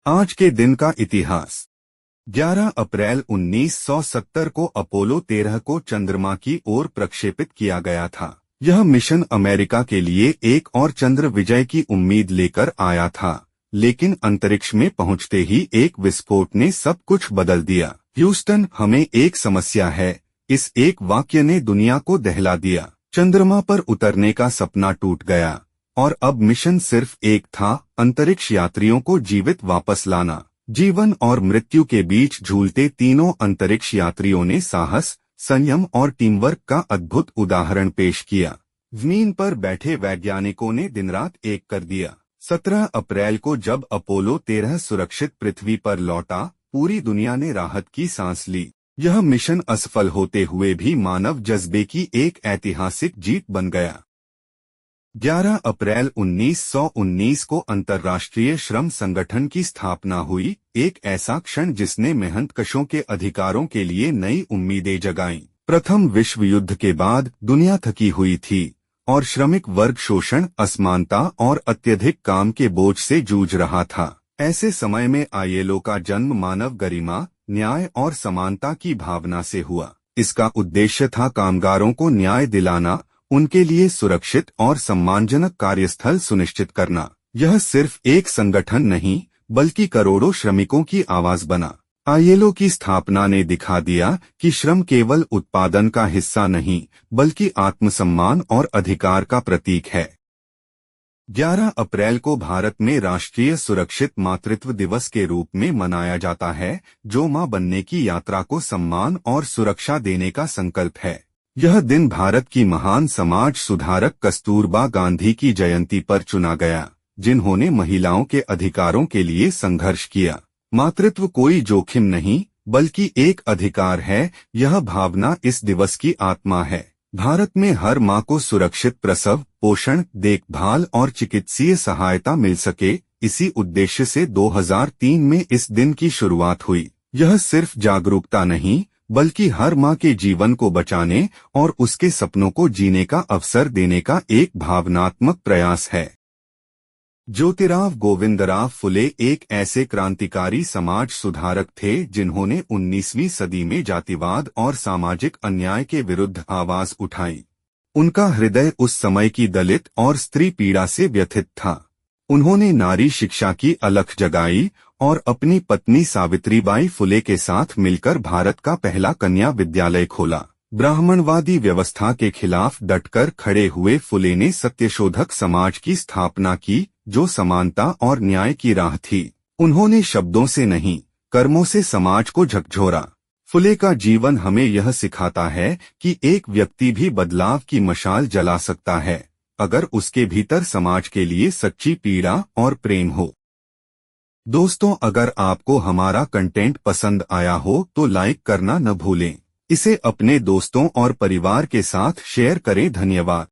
आज के दिन का इतिहास। 11 अप्रैल 1970 को अपोलो 13 को चंद्रमा की ओर प्रक्षेपित किया गया था। यह मिशन अमेरिका के लिए एक और चंद्र विजय की उम्मीद लेकर आया था, लेकिन अंतरिक्ष में पहुंचते ही एक विस्फोट ने सब कुछ बदल दिया। ह्यूस्टन, हमें एक समस्या है। इस एक वाक्य ने दुनिया को दहला दिया। चंद्रमा पर उतरने का सपना टूट गया और अब मिशन सिर्फ एक था, अंतरिक्ष यात्रियों को जीवित वापस लाना। जीवन और मृत्यु के बीच झूलते तीनों अंतरिक्ष यात्रियों ने साहस, संयम और टीमवर्क का अद्भुत उदाहरण पेश किया। जमीन पर बैठे वैज्ञानिकों ने दिन रात एक कर दिया। 17 अप्रैल को जब अपोलो 13 सुरक्षित पृथ्वी पर लौटा, पूरी दुनिया ने राहत की सांस ली। यह मिशन असफल होते हुए भी मानव जज्बे की एक ऐतिहासिक जीत बन गया। 11 अप्रैल 1919 को अंतर्राष्ट्रीय श्रम संगठन की स्थापना हुई, एक ऐसा क्षण जिसने मेहनतकशों के अधिकारों के लिए नई उम्मीदें जगाईं। प्रथम विश्व युद्ध के बाद दुनिया थकी हुई थी और श्रमिक वर्ग शोषण, असमानता और अत्यधिक काम के बोझ से जूझ रहा था। ऐसे समय में आईएलओ का जन्म मानव गरिमा, न्याय और समानता की भावना से हुआ। इसका उद्देश्य था कामगारों को न्याय दिलाना, उनके लिए सुरक्षित और सम्मानजनक कार्यस्थल सुनिश्चित करना। यह सिर्फ एक संगठन नहीं, बल्कि करोड़ों श्रमिकों की आवाज बना। आईएलओ की स्थापना ने दिखा दिया कि श्रम केवल उत्पादन का हिस्सा नहीं, बल्कि आत्मसम्मान और अधिकार का प्रतीक है। 11 अप्रैल को भारत में राष्ट्रीय सुरक्षित मातृत्व दिवस के रूप में मनाया जाता है, जो मां बनने की यात्रा को सम्मान और सुरक्षा देने का संकल्प है। यह दिन भारत की महान समाज सुधारक कस्तूरबा गांधी की जयंती पर चुना गया, जिन्होंने महिलाओं के अधिकारों के लिए संघर्ष किया। मातृत्व कोई जोखिम नहीं, बल्कि एक अधिकार है। यह भावना इस दिवस की आत्मा है। भारत में हर मां को सुरक्षित प्रसव, पोषण, देखभाल और चिकित्सीय सहायता मिल सके, इसी उद्देश्य से 2003 में इस दिन की शुरुआत हुई। यह सिर्फ जागरूकता नहीं, बल्कि हर मां के जीवन को बचाने और उसके सपनों को जीने का अवसर देने का एक भावनात्मक प्रयास है। ज्योतिराव गोविंदराव फुले एक ऐसे क्रांतिकारी समाज सुधारक थे जिन्होंने 19वीं सदी में जातिवाद और सामाजिक अन्याय के विरुद्ध आवाज उठाई। उनका हृदय उस समय की दलित और स्त्री पीड़ा से व्यथित था। उन्होंने नारी शिक्षा की अलख जगाई और अपनी पत्नी सावित्रीबाई फुले के साथ मिलकर भारत का पहला कन्या विद्यालय खोला। ब्राह्मणवादी व्यवस्था के खिलाफ डटकर खड़े हुए फुले ने सत्यशोधक समाज की स्थापना की, जो समानता और न्याय की राह थी। उन्होंने शब्दों से नहीं, कर्मों से समाज को झकझोरा। फुले का जीवन हमें यह सिखाता है कि एक व्यक्ति भी बदलाव की मशाल जला सकता है, अगर उसके भीतर समाज के लिए सच्ची पीड़ा और प्रेम हो। दोस्तों, अगर आपको हमारा कंटेंट पसंद आया हो तो लाइक करना न भूलें। इसे अपने दोस्तों और परिवार के साथ शेयर करें। धन्यवाद।